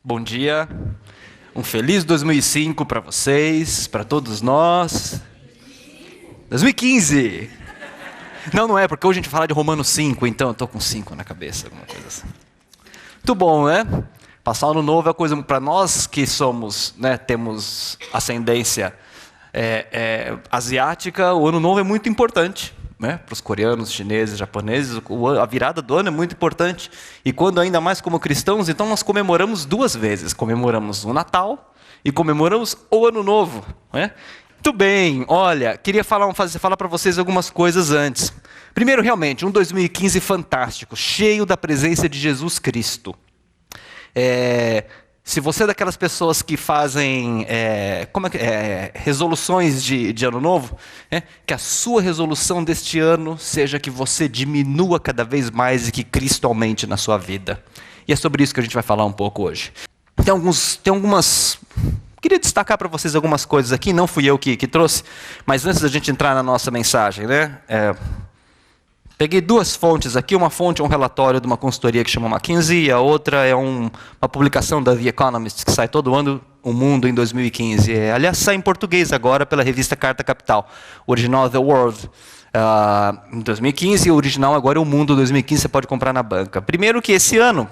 Bom dia, um feliz 2005 para vocês, para todos nós. 2015! Não é, porque hoje a gente fala de Romanos 5, então eu estou com 5 na cabeça, alguma coisa assim. Muito bom, né? Passar o ano novo é coisa para nós que somos, né, temos ascendência asiática, o ano novo é muito importante. Né? Para os coreanos, chineses, japoneses, a virada do ano é muito importante. E quando ainda mais como cristãos, então nós comemoramos duas vezes. Comemoramos o Natal e comemoramos o Ano Novo. Né? Muito bem, olha, queria falar para vocês algumas coisas antes. Primeiro, realmente, um 2015 fantástico, cheio da presença de Jesus Cristo. Se você é daquelas pessoas que fazem resoluções de ano novo, que a sua resolução deste ano seja que você diminua cada vez mais e que Cristo aumente na sua vida. E é sobre isso que a gente vai falar um pouco hoje. Tem algumas... Queria destacar para vocês algumas coisas aqui, não fui eu que trouxe, mas antes da gente entrar na nossa mensagem, né? Peguei duas fontes aqui, uma fonte é um relatório de uma consultoria que chama McKinsey, e a outra é uma publicação da The Economist, que sai todo ano, O Mundo em 2015. Aliás, sai em português agora pela revista Carta Capital. O original é The World, em 2015, e o original agora é O Mundo 2015, você pode comprar na banca. Primeiro que esse ano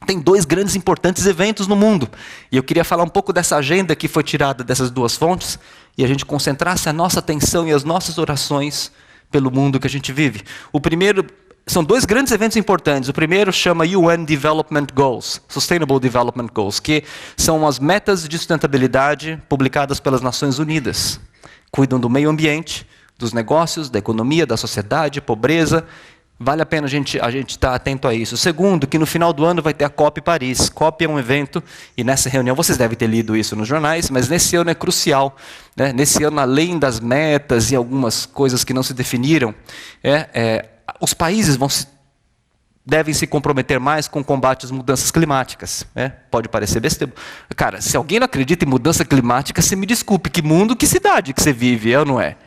tem dois grandes e importantes eventos no mundo. E eu queria falar um pouco dessa agenda que foi tirada dessas duas fontes, e a gente concentrasse a nossa atenção e as nossas orações pelo mundo que a gente vive. O primeiro, são dois grandes eventos importantes. O primeiro chama UN Development Goals, Sustainable Development Goals, que são as metas de sustentabilidade publicadas pelas Nações Unidas. Cuidam do meio ambiente, dos negócios, da economia, da sociedade, pobreza. Vale a pena a gente estar atento a isso. O segundo, que no final do ano vai ter a COP Paris. COP é um evento, e nessa reunião, vocês devem ter lido isso nos jornais, mas nesse ano é crucial. Né? Nesse ano, além das metas e algumas coisas que não se definiram, os países devem se comprometer mais com o combate às mudanças climáticas. Pode parecer besteira. Cara, se alguém não acredita em mudança climática, você me desculpe, que mundo, que cidade que você vive, é ou não é?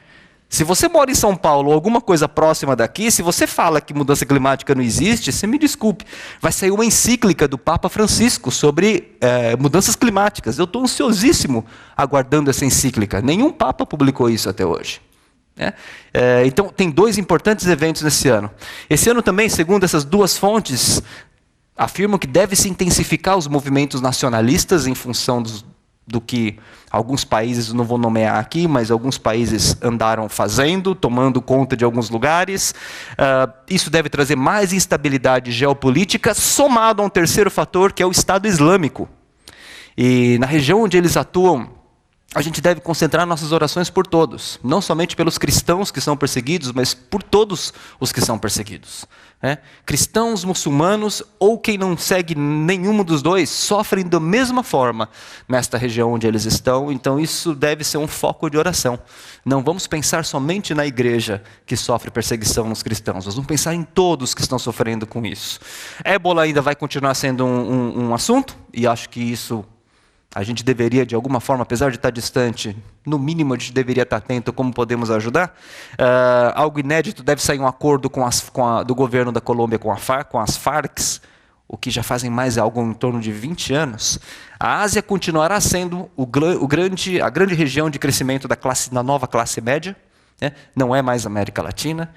Se você mora em São Paulo ou alguma coisa próxima daqui, se você fala que mudança climática não existe, você me desculpe. Vai sair uma encíclica do Papa Francisco sobre mudanças climáticas. Eu estou ansiosíssimo aguardando essa encíclica. Nenhum Papa publicou isso até hoje. Então, tem dois importantes eventos nesse ano. Esse ano também, segundo essas duas fontes, afirmam que deve se intensificar os movimentos nacionalistas em função do que alguns países, não vou nomear aqui, mas alguns países andaram fazendo, tomando conta de alguns lugares. Isso deve trazer mais instabilidade geopolítica, somado a um terceiro fator, que é o Estado Islâmico. E na região onde eles atuam, a gente deve concentrar nossas orações por todos, não somente pelos cristãos que são perseguidos, mas por todos os que são perseguidos. Cristãos, muçulmanos ou quem não segue nenhum dos dois sofrem da mesma forma nesta região onde eles estão, então isso deve ser um foco de oração. Não vamos pensar somente na igreja que sofre perseguição nos cristãos, nós vamos pensar em todos que estão sofrendo com isso. Ébola ainda vai continuar sendo um assunto, e acho que isso a gente deveria, de alguma forma, apesar de estar distante, no mínimo a gente deveria estar atento a como podemos ajudar. Algo inédito, deve sair um acordo do governo da Colômbia com as Farc, o que já fazem mais algo em torno de 20 anos. A Ásia continuará sendo a grande região de crescimento da nova classe média, não é mais América Latina.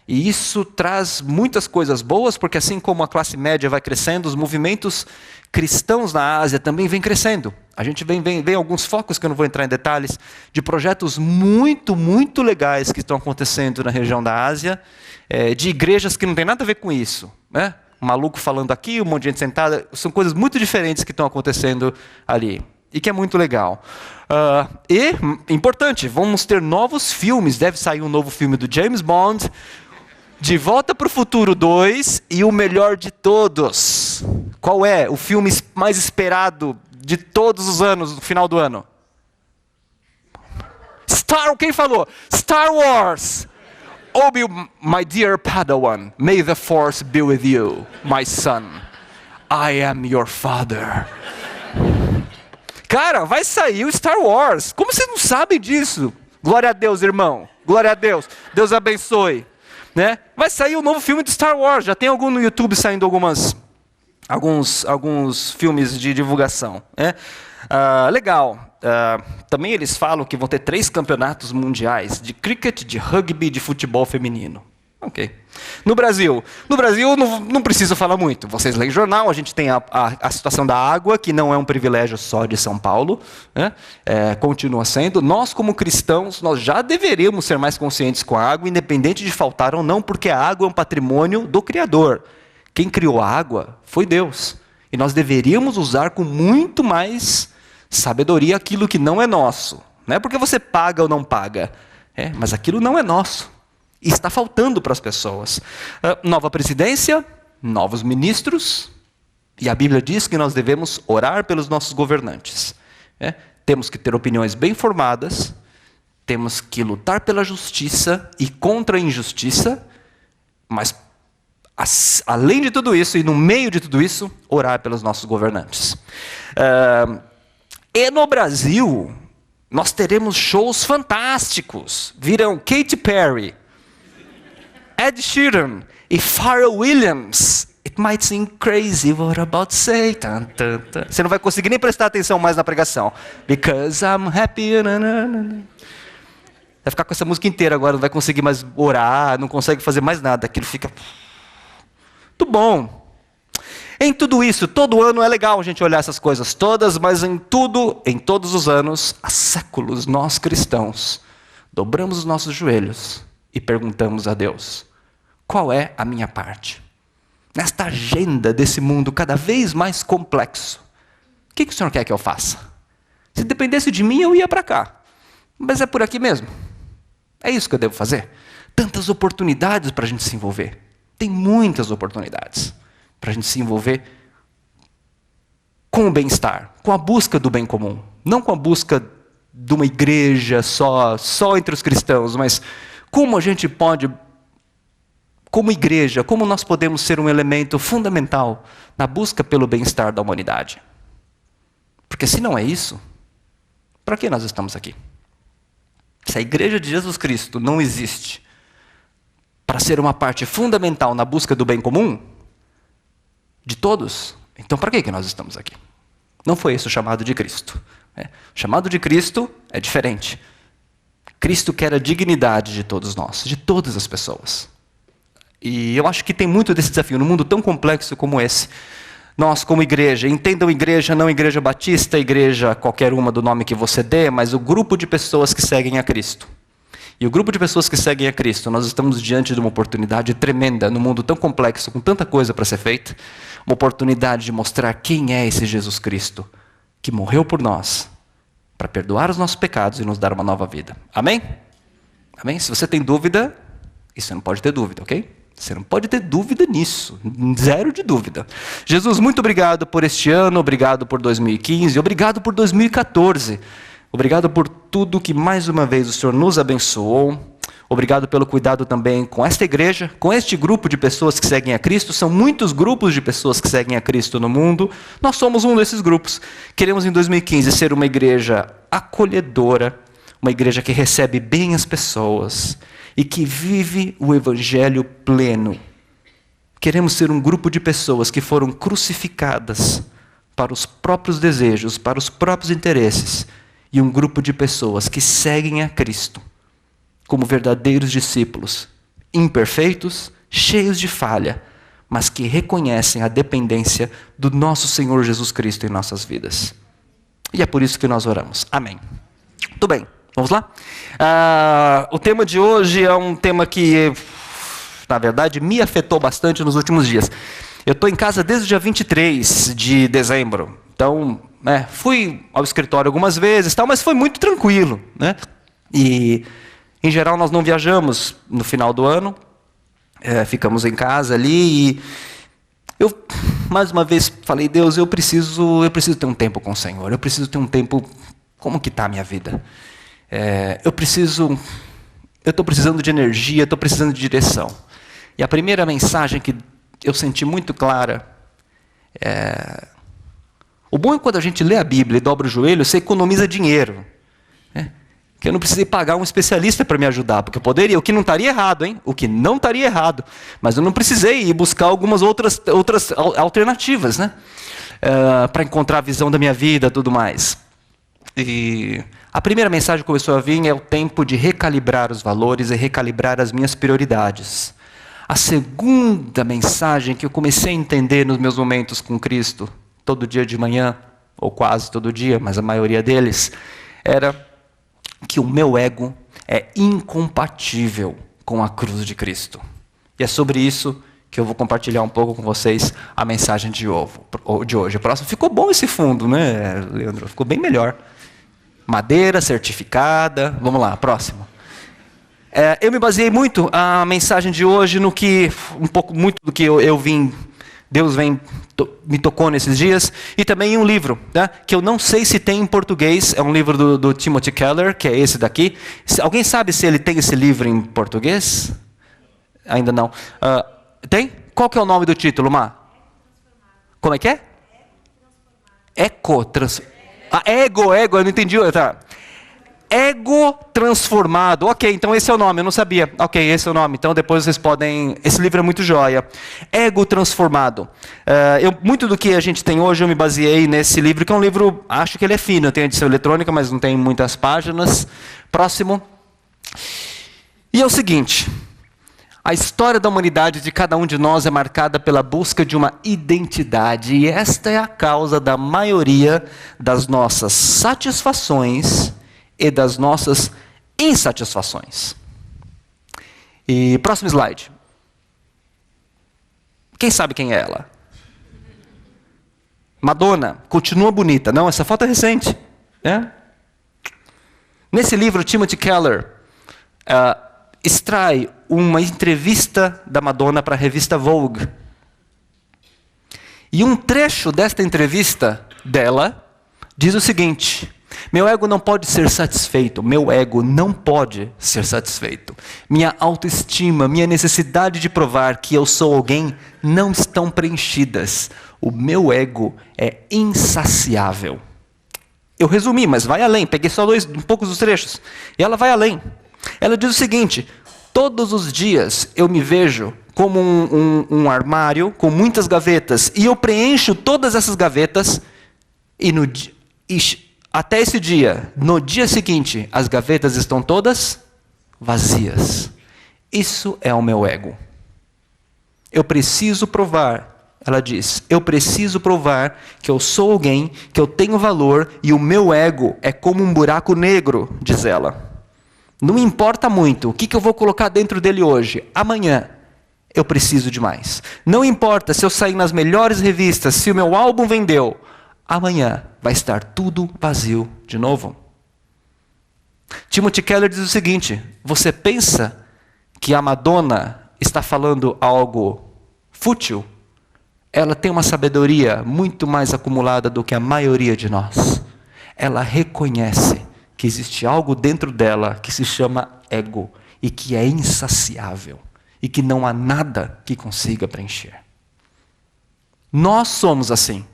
E isso traz muitas coisas boas, porque assim como a classe média vai crescendo, os movimentos cristãos na Ásia também vêm crescendo. A gente vem alguns focos, que eu não vou entrar em detalhes, de projetos muito, muito legais que estão acontecendo na região da Ásia, de igrejas que não tem nada a ver com isso. Um maluco falando aqui, um monte de gente sentada, são coisas muito diferentes que estão acontecendo ali. E que é muito legal. E, importante, vamos ter novos filmes. Deve sair um novo filme do James Bond, De Volta para o Futuro 2 e o melhor de todos. Qual é o filme mais esperado de todos os anos, no final do ano? Quem falou? Star Wars! Obi, my dear Padawan, may the force be with you, my son. I am your father. Cara, vai sair o Star Wars. Como vocês não sabem disso? Glória a Deus, irmão. Glória a Deus. Deus abençoe. Vai sair o novo filme de Star Wars. Já tem algum no YouTube saindo algumas alguns filmes de divulgação. Né? Legal. Também eles falam que vão ter 3 campeonatos mundiais de cricket, de rugby e de futebol feminino. Ok. No Brasil não preciso falar muito. Vocês leem jornal, a gente tem a situação da água, que não é um privilégio só de São Paulo, né? Continua sendo. Nós, como cristãos, nós já deveríamos ser mais conscientes com a água, independente de faltar ou não, porque a água é um patrimônio do Criador. Quem criou a água foi Deus. E nós deveríamos usar com muito mais sabedoria aquilo que não é nosso. Não é porque você paga ou não paga, mas aquilo não é nosso. E está faltando para as pessoas. Nova presidência, novos ministros, e a Bíblia diz que nós devemos orar pelos nossos governantes. Temos que ter opiniões bem formadas, temos que lutar pela justiça e contra a injustiça, mas além de tudo isso, e no meio de tudo isso, orar pelos nossos governantes. E no Brasil, nós teremos shows fantásticos. Virão Katy Perry, Ed Sheeran e Pharrell Williams. It might seem crazy what I'm about to say. Tan, tan, tan. Você não vai conseguir nem prestar atenção mais na pregação. Because I'm happy. Vai ficar com essa música inteira agora, não vai conseguir mais orar, não consegue fazer mais nada. Aquilo fica muito bom. Em tudo isso, todo ano é legal a gente olhar essas coisas todas, mas em todos os anos, há séculos, nós cristãos, dobramos os nossos joelhos e perguntamos a Deus: qual é a minha parte? Nesta agenda desse mundo cada vez mais complexo, o que o Senhor quer que eu faça? Se dependesse de mim, eu ia para cá. Mas é por aqui mesmo. É isso que eu devo fazer? Tantas oportunidades para a gente se envolver. Tem muitas oportunidades para a gente se envolver com o bem-estar, com a busca do bem comum. Não com a busca de uma igreja só entre os cristãos, mas como a gente pode, como igreja, como nós podemos ser um elemento fundamental na busca pelo bem-estar da humanidade. Porque se não é isso, para que nós estamos aqui? Se a igreja de Jesus Cristo não existe para ser uma parte fundamental na busca do bem comum de todos, então para que nós estamos aqui? Não foi esse o chamado de Cristo. O chamado de Cristo é diferente. Cristo quer a dignidade de todos nós, de todas as pessoas. E eu acho que tem muito desse desafio, num mundo tão complexo como esse. Nós, como igreja, entendam igreja, não igreja batista, igreja qualquer uma do nome que você dê, mas o grupo de pessoas que seguem a Cristo. E o grupo de pessoas que seguem a Cristo, nós estamos diante de uma oportunidade tremenda, num mundo tão complexo, com tanta coisa para ser feita, uma oportunidade de mostrar quem é esse Jesus Cristo, que morreu por nós, para perdoar os nossos pecados e nos dar uma nova vida. Amém? Amém? Se você tem dúvida, e você não pode ter dúvida, ok? Você não pode ter dúvida nisso, zero de dúvida. Jesus, muito obrigado por este ano, obrigado por 2015, obrigado por 2014. Obrigado por tudo que mais uma vez o Senhor nos abençoou. Obrigado pelo cuidado também com esta igreja, com este grupo de pessoas que seguem a Cristo. São muitos grupos de pessoas que seguem a Cristo no mundo. Nós somos um desses grupos. Queremos em 2015 ser uma igreja acolhedora, uma igreja que recebe bem as pessoas e que vive o evangelho pleno. Queremos ser um grupo de pessoas que foram crucificadas para os próprios desejos, para os próprios interesses, e um grupo de pessoas que seguem a Cristo como verdadeiros discípulos, imperfeitos, cheios de falha, mas que reconhecem a dependência do nosso Senhor Jesus Cristo em nossas vidas. E é por isso que nós oramos. Amém. Tudo bem, vamos lá? O tema de hoje é um tema que, na verdade, me afetou bastante nos últimos dias. Eu estou em casa desde o dia 23 de dezembro. Então, fui ao escritório algumas vezes, mas foi muito tranquilo. Né? E, em geral, nós não viajamos no final do ano. Ficamos em casa ali e eu, mais uma vez, falei: Deus, eu preciso ter um tempo com o Senhor. Eu preciso ter um tempo... Como que está a minha vida? Eu estou precisando de energia, estou precisando de direção. E a primeira mensagem que eu senti muito clara o bom é quando a gente lê a Bíblia e dobra o joelho, você economiza dinheiro. Que eu não precisei pagar um especialista para me ajudar, porque eu poderia, o que não estaria errado, hein? O que não estaria errado. Mas eu não precisei ir buscar algumas outras alternativas, né? Para encontrar a visão da minha vida e tudo mais. E a primeira mensagem que começou a vir é o tempo de recalibrar os valores e recalibrar as minhas prioridades. A segunda mensagem que eu comecei a entender nos meus momentos com Cristo, todo dia de manhã, ou quase todo dia, mas a maioria deles, era que o meu ego é incompatível com a cruz de Cristo. E é sobre isso que eu vou compartilhar um pouco com vocês a mensagem de hoje. Próximo. Ficou bom esse fundo, né, Leandro? Ficou bem melhor. Madeira certificada. Vamos lá, próximo. Eu me baseei muito a mensagem de hoje no que, muito do que Deus me tocou nesses dias, e também em um livro, né, que eu não sei se tem em português, é um livro do Timothy Keller, que é esse daqui. Alguém sabe se ele tem esse livro em português? Ainda não. Tem? Qual que é o nome do título, Má? Como é que é? Ego, eu não entendi. Tá. Ego Transformado. Ok, então esse é o nome, eu não sabia. Ok, esse é o nome. Então depois vocês podem... Esse livro é muito joia. Ego Transformado. Muito do que a gente tem hoje eu me baseei nesse livro, que é um livro, acho que ele é fino, tem edição eletrônica, mas não tem muitas páginas. Próximo. E é o seguinte... A história da humanidade de cada um de nós é marcada pela busca de uma identidade, e esta é a causa da maioria das nossas satisfações e das nossas insatisfações. E próximo slide. Quem sabe quem é ela? Madonna, continua bonita. Não, essa foto é recente. Nesse livro, Timothy Keller extrai uma entrevista da Madonna para a revista Vogue. E um trecho desta entrevista dela diz o seguinte: meu ego não pode ser satisfeito, meu ego não pode ser satisfeito. Minha autoestima, minha necessidade de provar que eu sou alguém não estão preenchidas. O meu ego é insaciável. Eu resumi, mas vai além, peguei só um poucos dos trechos. E ela vai além. Ela diz o seguinte: todos os dias eu me vejo como um armário com muitas gavetas, e eu preencho todas essas gavetas, até esse dia, no dia seguinte, as gavetas estão todas vazias. Isso é o meu ego. Eu preciso provar, ela diz, eu preciso provar que eu sou alguém, que eu tenho valor, e o meu ego é como um buraco negro, diz ela. Não importa muito o que eu vou colocar dentro dele hoje. Amanhã eu preciso de mais. Não importa se eu sair nas melhores revistas, se o meu álbum vendeu. Amanhã vai estar tudo vazio de novo. Timothy Keller diz o seguinte: você pensa que a Madonna está falando algo fútil? Ela tem uma sabedoria muito mais acumulada do que a maioria de nós. Ela reconhece que existe algo dentro dela que se chama ego e que é insaciável e que não há nada que consiga preencher. Nós somos assim.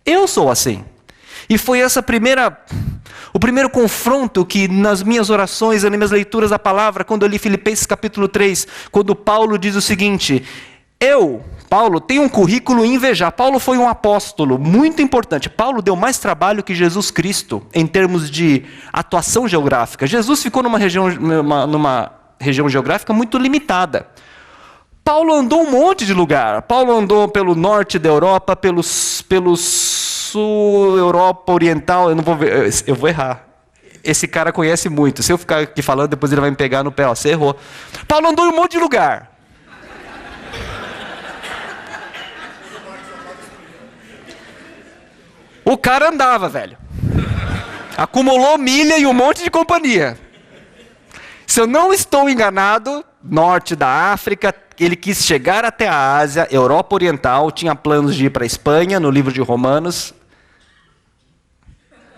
Eu sou assim. E foi o primeiro confronto que nas minhas orações, nas minhas leituras da palavra, quando eu li Filipenses capítulo 3, quando Paulo diz o seguinte: Paulo, tem um currículo invejável. Paulo foi um apóstolo muito importante. Paulo deu mais trabalho que Jesus Cristo em termos de atuação geográfica. Jesus ficou numa região geográfica muito limitada. Paulo andou um monte de lugar. Paulo andou pelo norte da Europa, pelo sul, Europa Oriental. Eu vou errar. Esse cara conhece muito. Se eu ficar aqui falando, depois ele vai me pegar no pé. Você errou. Paulo andou em um monte de lugar. O cara andava, velho. Acumulou milha e um monte de companhia. Se eu não estou enganado, norte da África, ele quis chegar até a Ásia, Europa Oriental, tinha planos de ir para a Espanha, no livro de Romanos.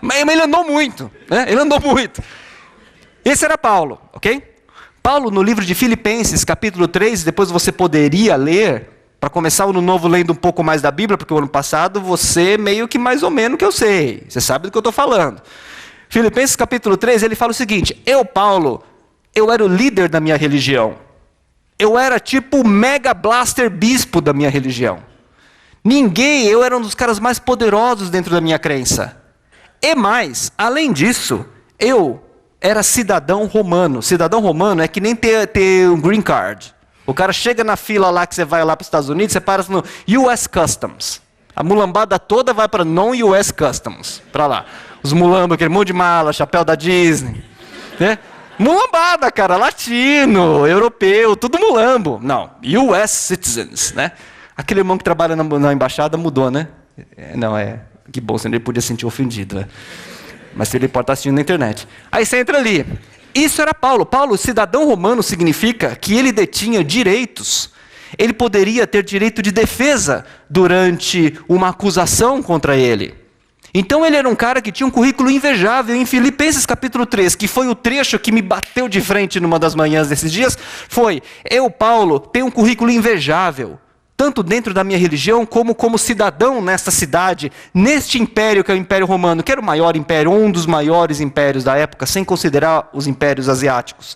Mas ele andou muito, né? Ele andou muito. Esse era Paulo, ok? Paulo, no livro de Filipenses, capítulo 3, depois você poderia ler, para começar o ano novo lendo um pouco mais da Bíblia, porque o ano passado você meio que mais ou menos que eu sei. Você sabe do que eu estou falando. Filipenses capítulo 3, ele fala o seguinte: eu, Paulo, eu era o líder da minha religião. Eu era tipo o mega blaster bispo da minha religião. Eu era um dos caras mais poderosos dentro da minha crença. E mais, além disso, eu era cidadão romano. Cidadão romano é que nem ter um green card. O cara chega na fila lá que você vai lá para os Estados Unidos, você para no US Customs. A mulambada toda vai para non-US Customs, para lá. Os mulambos, aquele monte de mala, chapéu da Disney. Né? Mulambada, cara, latino, europeu, tudo mulambo. Não, US Citizens, né? Aquele irmão que trabalha na embaixada mudou, né? Que bom, senão ele podia se sentir ofendido, né? Mas ele pode estar assistindo na internet. Aí você entra ali. Isso era Paulo. Paulo, cidadão romano, significa que ele detinha direitos. Ele poderia ter direito de defesa durante uma acusação contra ele. Então ele era um cara que tinha um currículo invejável. Em Filipenses capítulo 3, que foi o trecho que me bateu de frente numa das manhãs desses dias, foi: eu, Paulo, tenho um currículo invejável, tanto dentro da minha religião, como cidadão nesta cidade, neste império que é o Império Romano, que era o maior império, um dos maiores impérios da época, sem considerar os impérios asiáticos.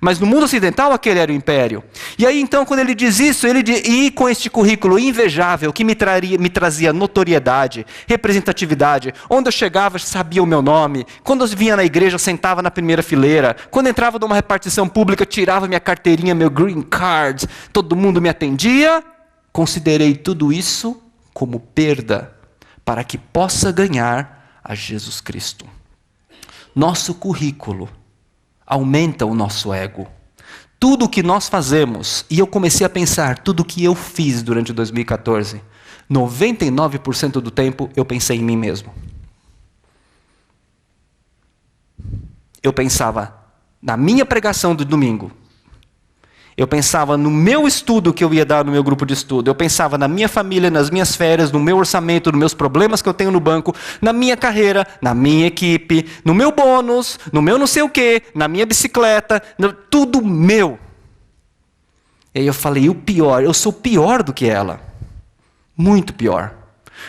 Mas no mundo ocidental, aquele era o império. E aí, então, quando ele diz isso, e com este currículo invejável, que me trazia notoriedade, representatividade, onde eu chegava, sabia o meu nome, quando eu vinha na igreja, eu sentava na primeira fileira, quando eu entrava numa repartição pública, eu tirava minha carteirinha, meu green card, todo mundo me atendia, considerei tudo isso como perda, para que possa ganhar a Jesus Cristo. Nosso currículo aumenta o nosso ego. Tudo o que nós fazemos, e eu comecei a pensar, tudo o que eu fiz durante 2014, 99% do tempo eu pensei em mim mesmo. Eu pensava na minha pregação do domingo. Eu pensava no meu estudo que eu ia dar no meu grupo de estudo. Eu pensava na minha família, nas minhas férias, no meu orçamento, nos meus problemas que eu tenho no banco, na minha carreira, na minha equipe, no meu bônus, no meu não sei o quê, na minha bicicleta, tudo meu. E aí eu falei, o pior, eu sou pior do que ela. Muito pior.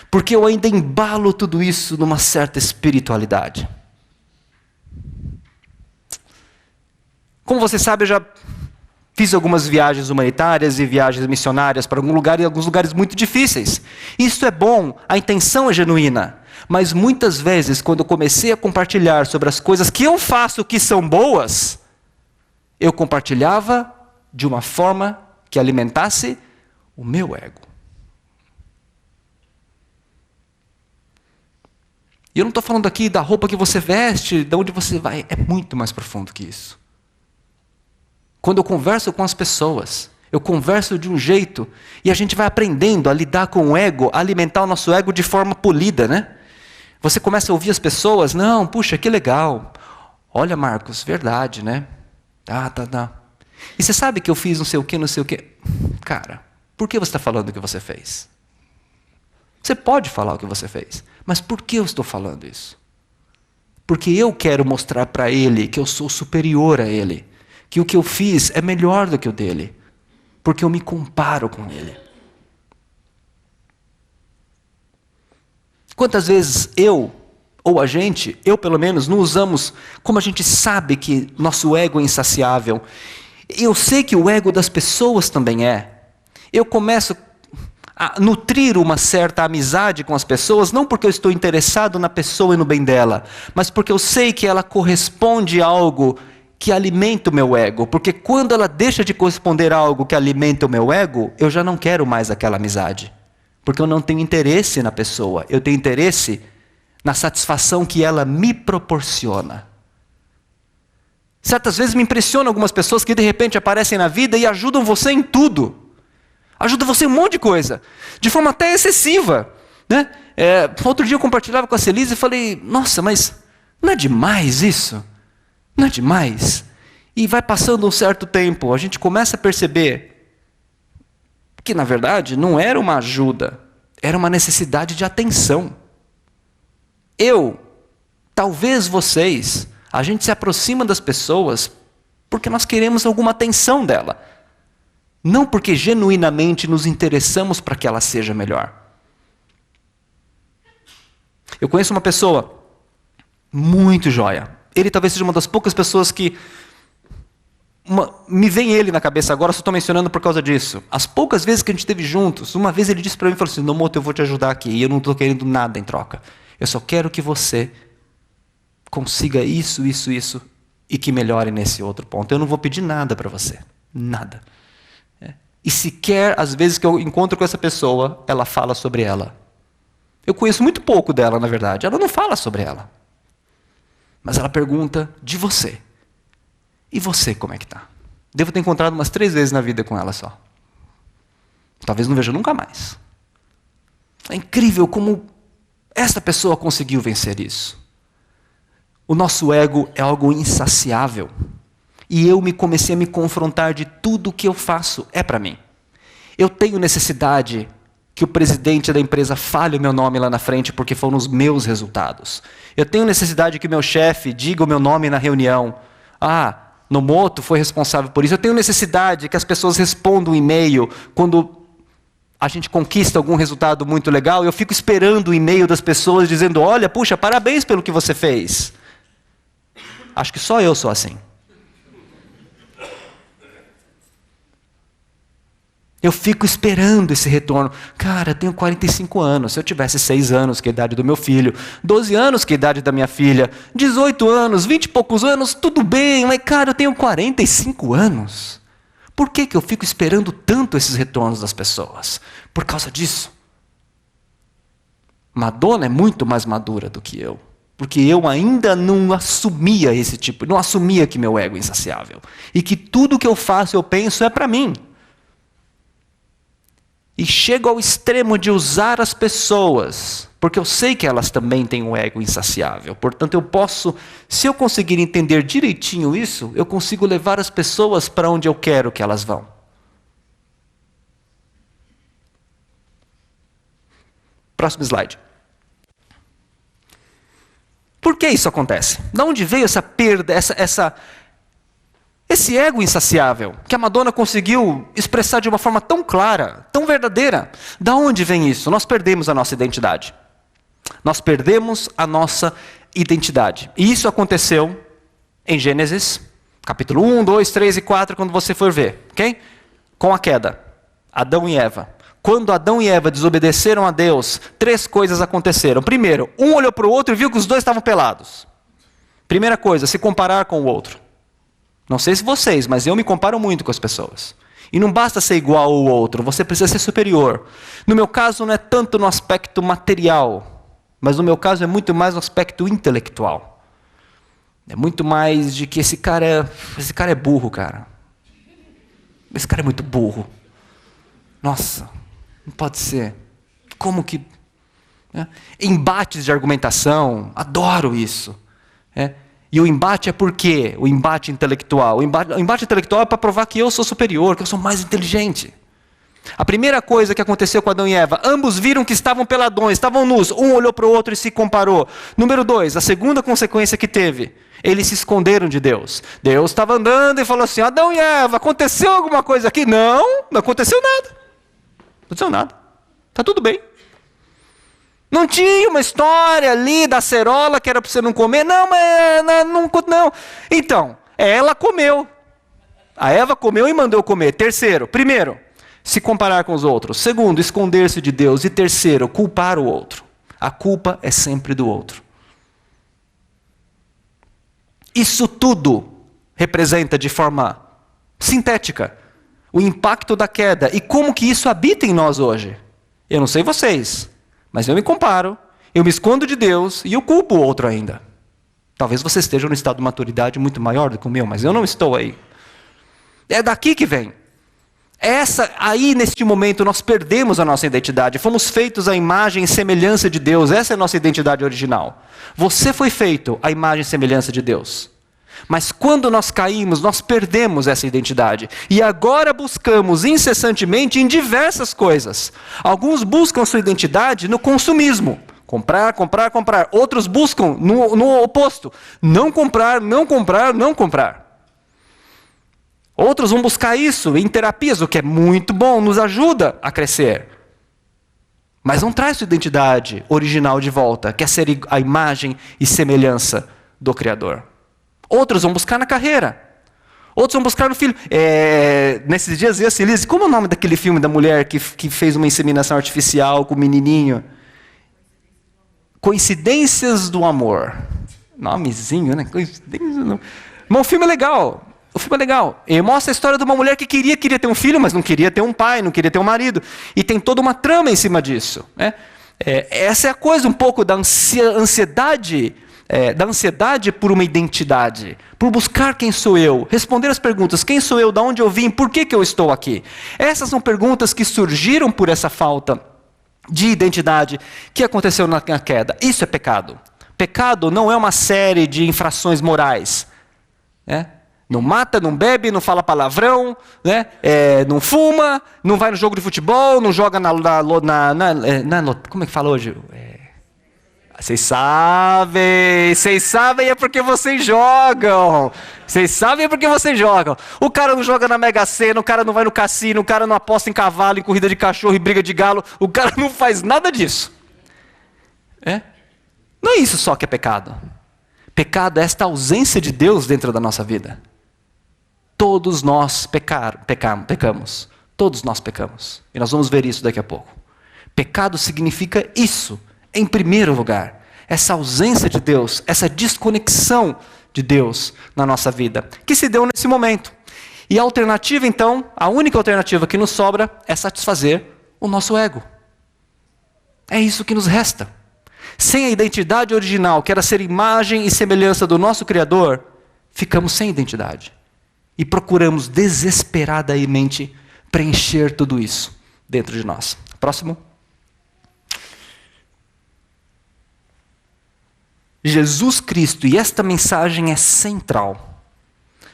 Porque eu ainda embalo tudo isso numa certa espiritualidade. Como você sabe, eu já fiz algumas viagens humanitárias e viagens missionárias para algum lugar, e alguns lugares muito difíceis. Isso é bom, a intenção é genuína. Mas muitas vezes, quando eu comecei a compartilhar sobre as coisas que eu faço que são boas, eu compartilhava de uma forma que alimentasse o meu ego. E eu não estou falando aqui da roupa que você veste, de onde você vai, é muito mais profundo que isso. Quando eu converso com as pessoas, eu converso de um jeito e a gente vai aprendendo a lidar com o ego, a alimentar o nosso ego de forma polida, né? Você começa a ouvir as pessoas, não, puxa, que legal. Olha, Marcos, verdade, né? Tá. E você sabe que eu fiz não sei o quê? Cara, por que você está falando o que você fez? Você pode falar o que você fez, mas por que eu estou falando isso? Porque eu quero mostrar para ele que eu sou superior a ele. Que o que eu fiz é melhor do que o dele, porque eu me comparo com ele. Quantas vezes eu pelo menos, não usamos, como a gente sabe que nosso ego é insaciável. Eu sei que o ego das pessoas também é. Eu começo a nutrir uma certa amizade com as pessoas, não porque eu estou interessado na pessoa e no bem dela, mas porque eu sei que ela corresponde a algo que alimenta o meu ego, porque quando ela deixa de corresponder a algo que alimenta o meu ego, eu já não quero mais aquela amizade, porque eu não tenho interesse na pessoa, eu tenho interesse na satisfação que ela me proporciona. Certas vezes me impressionam algumas pessoas que de repente aparecem na vida e ajudam você em tudo, ajudam você em um monte de coisa, de forma até excessiva, né? Outro dia eu compartilhava com a Celise e falei, nossa, mas não é demais isso? Não é demais? E vai passando um certo tempo, a gente começa a perceber que, na verdade, não era uma ajuda, era uma necessidade de atenção. Talvez vocês, a gente se aproxima das pessoas porque nós queremos alguma atenção dela. Não porque genuinamente nos interessamos para que ela seja melhor. Eu conheço uma pessoa Muito joia. Ele talvez seja uma das poucas pessoas que... me vem ele na cabeça agora, só estou mencionando por causa disso. As poucas vezes que a gente esteve juntos, uma vez ele disse para mim, falou assim, Nomoto, eu vou te ajudar aqui, e eu não estou querendo nada em troca. Eu só quero que você consiga isso, isso, isso, e que melhore nesse outro ponto. Eu não vou pedir nada para você. Nada. E sequer, às vezes que eu encontro com essa pessoa, ela fala sobre ela. Eu conheço muito pouco dela, na verdade. Ela não fala sobre ela. Mas ela pergunta de você. E você, como é que está? Devo ter encontrado umas 3 vezes na vida com ela só. Talvez não veja nunca mais. É incrível como essa pessoa conseguiu vencer isso. O nosso ego é algo insaciável. E eu comecei a me confrontar de tudo que eu faço é para mim. Eu tenho necessidade que o presidente da empresa fale o meu nome lá na frente porque foram os meus resultados. Eu tenho necessidade que o meu chefe diga o meu nome na reunião. Nomoto foi responsável por isso. Eu tenho necessidade que as pessoas respondam um e-mail quando a gente conquista algum resultado muito legal. Eu fico esperando o e-mail das pessoas dizendo, olha, puxa, parabéns pelo que você fez. Acho que só eu sou assim. Eu fico esperando esse retorno. Cara, eu tenho 45 anos. Se eu tivesse 6 anos, que é a idade do meu filho, 12 anos, que é a idade da minha filha, 18 anos, 20 e poucos anos, tudo bem. Mas, cara, eu tenho 45 anos. Por que eu fico esperando tanto esses retornos das pessoas? Por causa disso. Madonna é muito mais madura do que eu. Porque eu ainda não assumia esse tipo, não assumia que meu ego é insaciável. E que tudo que eu faço, eu penso, é para mim. E chego ao extremo de usar as pessoas, porque eu sei que elas também têm um ego insaciável. Portanto, eu posso, se eu conseguir entender direitinho isso, eu consigo levar as pessoas para onde eu quero que elas vão. Próximo slide. Por que isso acontece? De onde veio essa perda, esse ego insaciável, que a Madonna conseguiu expressar de uma forma tão clara, tão verdadeira? Da onde vem isso? Nós perdemos a nossa identidade. Nós perdemos a nossa identidade. E isso aconteceu em Gênesis, capítulo 1, 2, 3 e 4, quando você for ver, ok? Com a queda, Adão e Eva. Quando Adão e Eva desobedeceram a Deus, 3 coisas aconteceram. Primeiro, um olhou para o outro e viu que os dois estavam pelados. Primeira coisa, se comparar com o outro. Não sei se vocês, mas eu me comparo muito com as pessoas. E não basta ser igual ao outro, você precisa ser superior. No meu caso, não é tanto no aspecto material, mas no meu caso é muito mais no aspecto intelectual. É muito mais de que esse cara é burro, cara. Esse cara é muito burro. Nossa, não pode ser. Como que... Embates de argumentação, adoro isso. E o embate é por quê? O embate intelectual. O embate intelectual é para provar que eu sou superior, que eu sou mais inteligente. A primeira coisa que aconteceu com Adão e Eva, ambos viram que estavam peladões, estavam nus, um olhou para o outro e se comparou. Número 2, a segunda consequência que teve, eles se esconderam de Deus. Deus estava andando e falou assim, Adão e Eva, aconteceu alguma coisa aqui? Não aconteceu nada. Não aconteceu nada. Está tudo bem. Não tinha uma história ali da acerola que era para você não comer? Não, mas não. Então, ela comeu. A Eva comeu e mandou comer. Primeiro, se comparar com os outros. Segundo, esconder-se de Deus. E terceiro, culpar o outro. A culpa é sempre do outro. Isso tudo representa de forma sintética o impacto da queda. E como que isso habita em nós hoje? Eu não sei vocês, mas eu me comparo, eu me escondo de Deus e eu culpo o outro ainda. Talvez você esteja num estado de maturidade muito maior do que o meu, mas eu não estou aí. É daqui que vem. Aí, neste momento, nós perdemos a nossa identidade. Fomos feitos à imagem e semelhança de Deus. Essa é a nossa identidade original. Você foi feito à imagem e semelhança de Deus. Mas quando nós caímos, nós perdemos essa identidade. E agora buscamos incessantemente em diversas coisas. Alguns buscam sua identidade no consumismo. Comprar. Outros buscam no oposto. Não comprar. Outros vão buscar isso em terapias, o que é muito bom, nos ajuda a crescer. mas não traz sua identidade original de volta, quer ser a imagem e semelhança do Criador. Outros vão buscar na carreira. Outros vão buscar no filho. Nesses dias, Liz, como é o nome daquele filme da mulher que fez uma inseminação artificial com o menininho? Coincidências do Amor. Nomezinho, né? Coincidências do Amor. Mas o filme é legal. O filme é legal. Ele mostra a história de uma mulher que queria ter um filho, mas não queria ter um pai, não queria ter um marido. E tem toda uma trama em cima disso. Né? Essa é a coisa um pouco da ansiedade, da ansiedade por uma identidade, por buscar quem sou eu, responder as perguntas, quem sou eu, de onde eu vim, por que eu estou aqui. Essas são perguntas que surgiram por essa falta de identidade que aconteceu na queda. Isso é pecado. Pecado não é uma série de infrações morais. Não mata, não bebe, não fala palavrão, né? Não fuma, não vai no jogo de futebol, não joga como é que fala hoje? Vocês sabem é porque vocês jogam. Vocês sabem é porque vocês jogam. O cara não joga na Mega Sena, o cara não vai no cassino, o cara não aposta em cavalo, em corrida de cachorro e briga de galo, o cara não faz nada disso. Não é isso só que é pecado. Pecado é esta ausência de Deus dentro da nossa vida. Todos nós pecamos. Todos nós pecamos. E nós vamos ver isso daqui a pouco. Pecado significa isso, em primeiro lugar. Essa ausência de Deus, essa desconexão de Deus na nossa vida, que se deu nesse momento. E a alternativa, então, a única alternativa que nos sobra é satisfazer o nosso ego. É isso que nos resta. Sem a identidade original, que era ser imagem e semelhança do nosso Criador, ficamos sem identidade. E procuramos desesperadamente preencher tudo isso dentro de nós. Próximo. Jesus Cristo, e esta mensagem é central.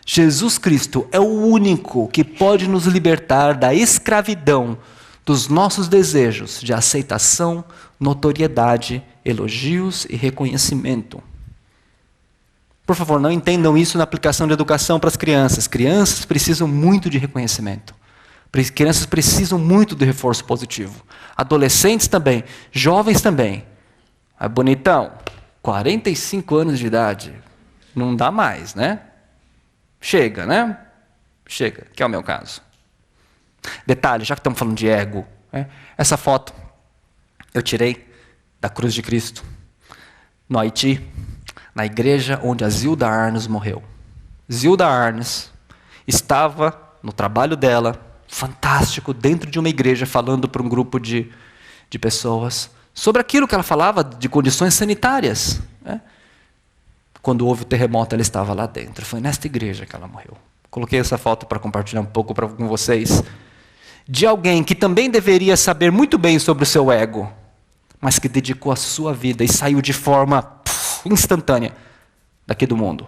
Jesus Cristo é o único que pode nos libertar da escravidão dos nossos desejos de aceitação, notoriedade, elogios e reconhecimento. Por favor, não entendam isso na aplicação de educação para as crianças. Crianças precisam muito de reconhecimento. Crianças precisam muito de reforço positivo. Adolescentes também. Jovens também. Bonitão, 45 anos de idade. Não dá mais, né? Chega, né? Chega, que é o meu caso. Detalhe, já que estamos falando de ego. Essa foto eu tirei da cruz de Cristo, no Haiti, na igreja onde a Zilda Arnes morreu. Zilda Arnes estava no trabalho dela, fantástico, dentro de uma igreja, falando para um grupo de pessoas sobre aquilo que ela falava de condições sanitárias. Quando houve o terremoto, ela estava lá dentro. Foi nesta igreja que ela morreu. Coloquei essa foto para compartilhar um pouco com vocês. De alguém que também deveria saber muito bem sobre o seu ego, mas que dedicou a sua vida e saiu de forma instantânea daqui do mundo.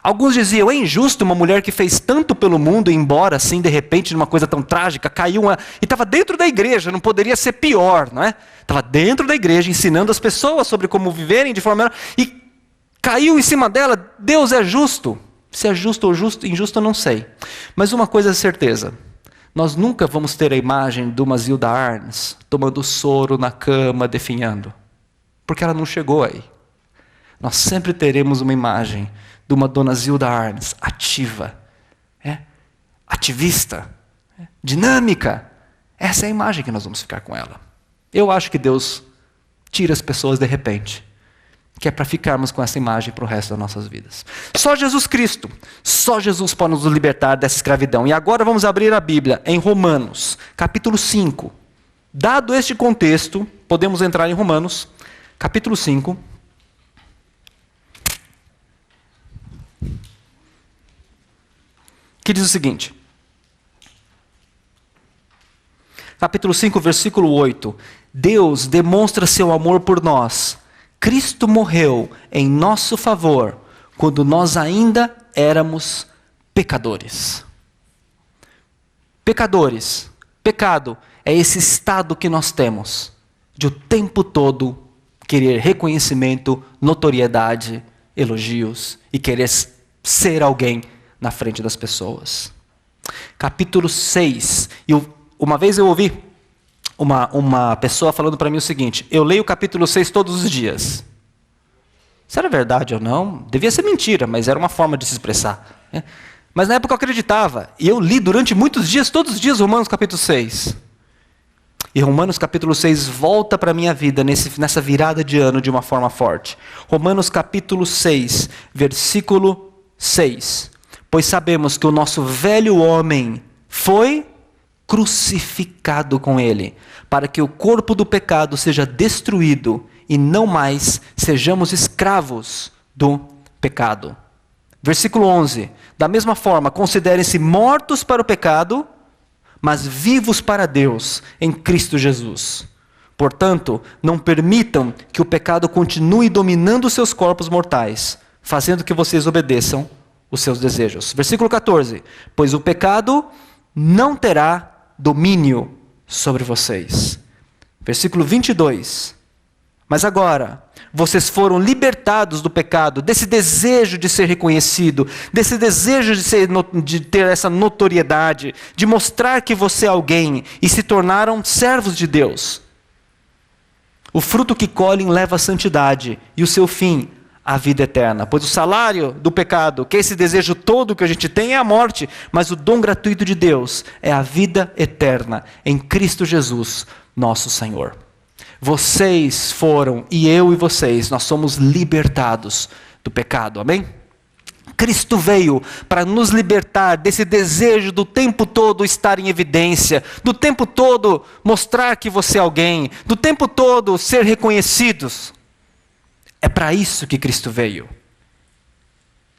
Alguns diziam, é injusto uma mulher que fez tanto pelo mundo ir embora assim, de repente, numa coisa tão trágica, caiu e estava dentro da igreja, não poderia ser pior, não é? Estava dentro da igreja, ensinando as pessoas sobre como viverem de forma melhor, e caiu em cima dela. Deus é justo. Se é justo ou injusto, eu não sei. Mas uma coisa é certeza. Nós nunca vamos ter a imagem de uma Zilda Arnes tomando soro na cama, definhando. Porque ela não chegou aí. Nós sempre teremos uma imagem de uma dona Zilda Arnes ativa, ativista, dinâmica. Essa é a imagem que nós vamos ficar com ela. Eu acho que Deus tira as pessoas de repente, que é para ficarmos com essa imagem para o resto das nossas vidas. Só Jesus Cristo, só Jesus pode nos libertar dessa escravidão. E agora vamos abrir a Bíblia em Romanos, capítulo 5. Dado este contexto, podemos entrar em Romanos, capítulo 5. Que diz o seguinte. Capítulo 5, versículo 8. Deus demonstra seu amor por nós. Cristo morreu em nosso favor quando nós ainda éramos pecadores. Pecadores. Pecado é esse estado que nós temos de o tempo todo querer reconhecimento, notoriedade, elogios e querer ser alguém na frente das pessoas. Capítulo 6. E uma vez eu ouvi uma pessoa falando para mim o seguinte: eu leio o capítulo 6 todos os dias. Se era verdade ou não, devia ser mentira, mas era uma forma de se expressar, né? Mas na época eu acreditava, e eu li durante muitos dias, todos os dias, Romanos capítulo 6. E Romanos capítulo 6 volta para a minha vida nessa virada de ano de uma forma forte. Romanos capítulo 6, versículo 6. Pois sabemos que o nosso velho homem foi crucificado com ele, para que o corpo do pecado seja destruído e não mais sejamos escravos do pecado. Versículo 11. Da mesma forma, considerem-se mortos para o pecado, mas vivos para Deus em Cristo Jesus. Portanto, não permitam que o pecado continue dominando os seus corpos mortais, fazendo que vocês obedeçam os seus desejos. Versículo 14. Pois o pecado não terá domínio sobre vocês. Versículo 22. Mas agora, vocês foram libertados do pecado, desse desejo de ser reconhecido, desse desejo de ter essa notoriedade, de mostrar que você é alguém, e se tornaram servos de Deus. O fruto que colhem leva à santidade, e o seu fim, a vida eterna. Pois o salário do pecado, que é esse desejo todo que a gente tem, é a morte, mas o dom gratuito de Deus é a vida eterna, em Cristo Jesus, nosso Senhor. Vocês foram, e eu e vocês, nós somos libertados do pecado, amém? Cristo veio para nos libertar desse desejo do tempo todo estar em evidência, do tempo todo mostrar que você é alguém, do tempo todo ser reconhecidos. É para isso que Cristo veio.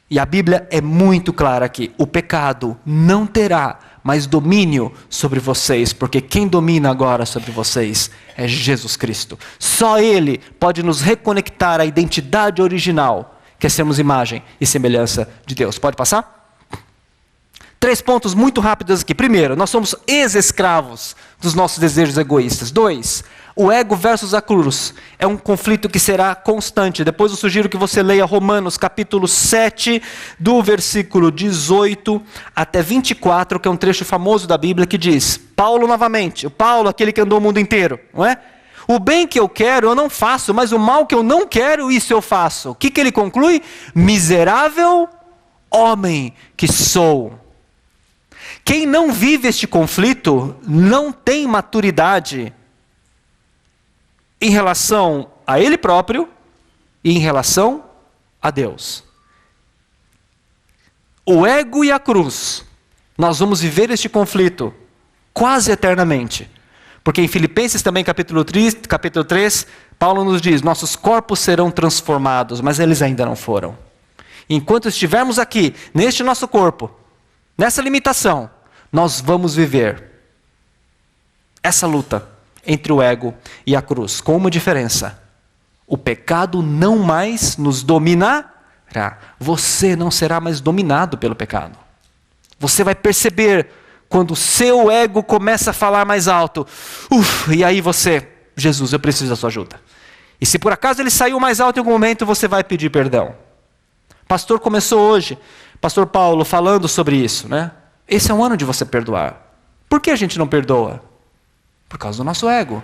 E a Bíblia é muito clara aqui: o pecado não terá mais domínio sobre vocês, porque quem domina agora sobre vocês é Jesus Cristo. Só Ele pode nos reconectar à identidade original, que é sermos imagem e semelhança de Deus. Pode passar? 3 pontos muito rápidos aqui. Primeiro, nós somos ex-escravos dos nossos desejos egoístas. 2, o ego versus a cruz é um conflito que será constante. Depois eu sugiro que você leia Romanos capítulo 7, do versículo 18 até 24, que é um trecho famoso da Bíblia que diz, Paulo novamente, o Paulo, aquele que andou o mundo inteiro, não é? O bem que eu quero eu não faço, mas o mal que eu não quero, isso eu faço. O que ele conclui? Miserável homem que sou. Quem não vive este conflito não tem maturidade em relação a ele próprio e em relação a Deus. O ego e a cruz, nós vamos viver este conflito quase eternamente. Porque em Filipenses também capítulo 3, Paulo nos diz, nossos corpos serão transformados, mas eles ainda não foram. Enquanto estivermos aqui, neste nosso corpo, nessa limitação, nós vamos viver essa luta entre o ego e a cruz, com uma diferença: o pecado não mais nos dominará. Você não será mais dominado pelo pecado. Você vai perceber quando o seu ego começa a falar mais alto, e aí você, Jesus, eu preciso da sua ajuda. E se por acaso ele saiu mais alto em algum momento, você vai pedir perdão. Pastor começou hoje, pastor Paulo, falando sobre isso, né? Esse é um ano de você perdoar. Por que a gente não perdoa? Por causa do nosso ego.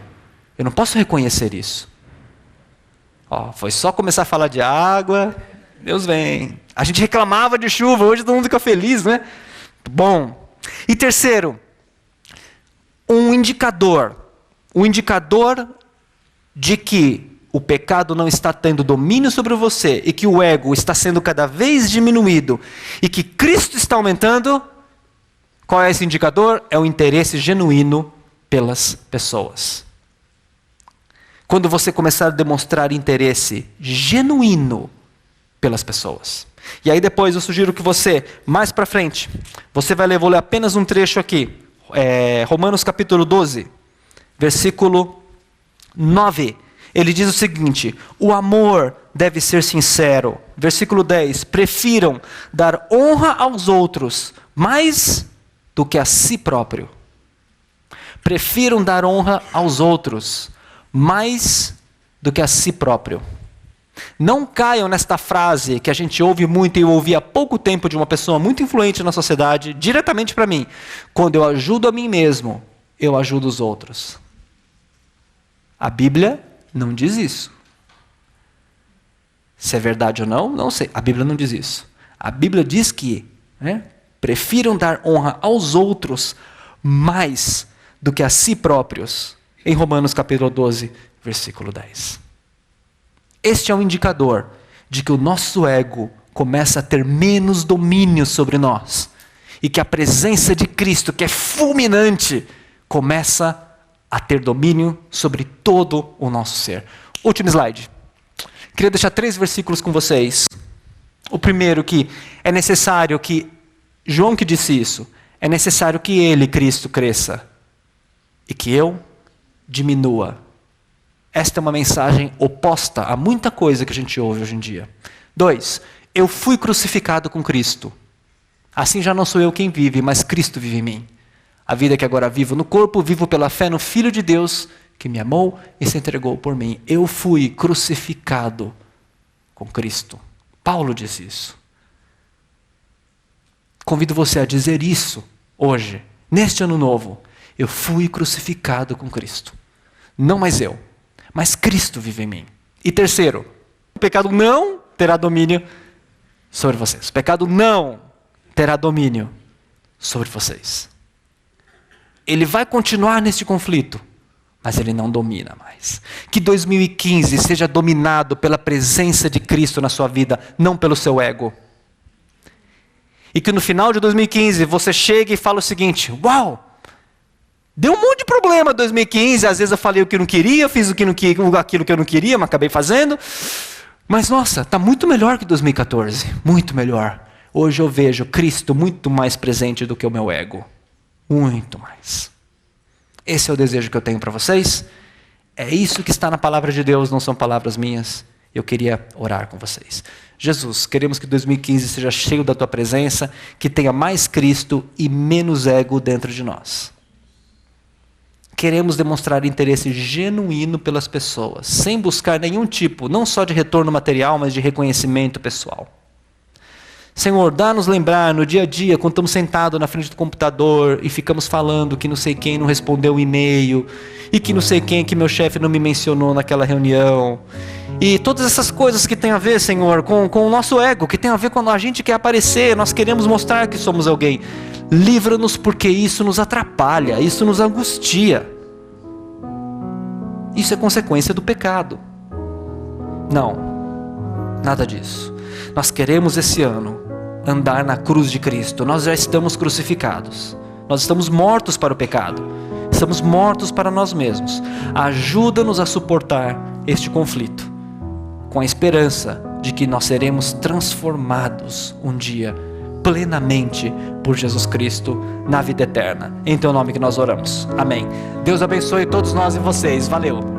Eu não posso reconhecer isso. Foi só começar a falar de água, Deus vem. A gente reclamava de chuva, hoje todo mundo fica feliz, né? Bom. E terceiro, um indicador de que o pecado não está tendo domínio sobre você e que o ego está sendo cada vez diminuído e que Cristo está aumentando. Qual é esse indicador? É o interesse genuíno pelas pessoas. Quando você começar a demonstrar interesse genuíno pelas pessoas. E aí depois eu sugiro que você, mais para frente, você vai ler, vou ler apenas um trecho aqui. Romanos capítulo 12, versículo 9. Ele diz o seguinte: o amor deve ser sincero. Versículo 10. Prefiram dar honra aos outros mais do que a si próprio. Prefiram dar honra aos outros mais do que a si próprio. Não caiam nesta frase que a gente ouve muito, e eu ouvi há pouco tempo de uma pessoa muito influente na sociedade, diretamente para mim: quando eu ajudo a mim mesmo, eu ajudo os outros. A Bíblia não diz isso. Se é verdade ou não, não sei. A Bíblia não diz isso. A Bíblia diz que prefiram dar honra aos outros mais do que a si próprios. Em Romanos capítulo 12, versículo 10. Este é um indicador de que o nosso ego começa a ter menos domínio sobre nós. E que a presença de Cristo, que é fulminante, começa a ter domínio sobre todo o nosso ser. Último slide. Queria deixar 3 versículos com vocês. O primeiro, que é necessário que, João que disse isso, é necessário que ele, Cristo, cresça e que eu diminua. Esta é uma mensagem oposta a muita coisa que a gente ouve hoje em dia. 2, eu fui crucificado com Cristo. Assim já não sou eu quem vive, mas Cristo vive em mim. A vida que agora vivo no corpo, vivo pela fé no Filho de Deus, que me amou e se entregou por mim. Eu fui crucificado com Cristo. Paulo diz isso. Convido você a dizer isso hoje, neste ano novo. Eu fui crucificado com Cristo. Não mais eu, mas Cristo vive em mim. E terceiro, o pecado não terá domínio sobre vocês. O pecado não terá domínio sobre vocês. Ele vai continuar neste conflito, mas ele não domina mais. Que 2015 seja dominado pela presença de Cristo na sua vida, não pelo seu ego. E que no final de 2015 você chegue e fale o seguinte: uau! Deu um monte de problema em 2015, às vezes eu falei o que eu não queria, fiz aquilo que eu não queria, mas acabei fazendo. Mas nossa, está muito melhor que 2014, muito melhor. Hoje eu vejo Cristo muito mais presente do que o meu ego. Muito mais. Esse é o desejo que eu tenho para vocês. É isso que está na palavra de Deus, não são palavras minhas. Eu queria orar com vocês. Jesus, queremos que 2015 seja cheio da Tua presença, que tenha mais Cristo e menos ego dentro de nós. Queremos demonstrar interesse genuíno pelas pessoas, sem buscar nenhum tipo, não só de retorno material, mas de reconhecimento pessoal. Senhor, dá-nos lembrar no dia a dia, quando estamos sentados na frente do computador e ficamos falando que não sei quem não respondeu o e-mail, e que não sei quem que meu chefe não me mencionou naquela reunião. E todas essas coisas que tem a ver, Senhor, com o nosso ego, que tem a ver com a gente quer aparecer, nós queremos mostrar que somos alguém. Livra-nos, porque isso nos atrapalha, isso nos angustia. Isso é consequência do pecado. Não, nada disso. Nós queremos esse ano andar na cruz de Cristo. Nós já estamos crucificados. Nós estamos mortos para o pecado. Estamos mortos para nós mesmos. Ajuda-nos a suportar este conflito, com a esperança de que nós seremos transformados um dia plenamente por Jesus Cristo na vida eterna. Em Teu nome que nós oramos. Amém. Deus abençoe todos nós e vocês. Valeu.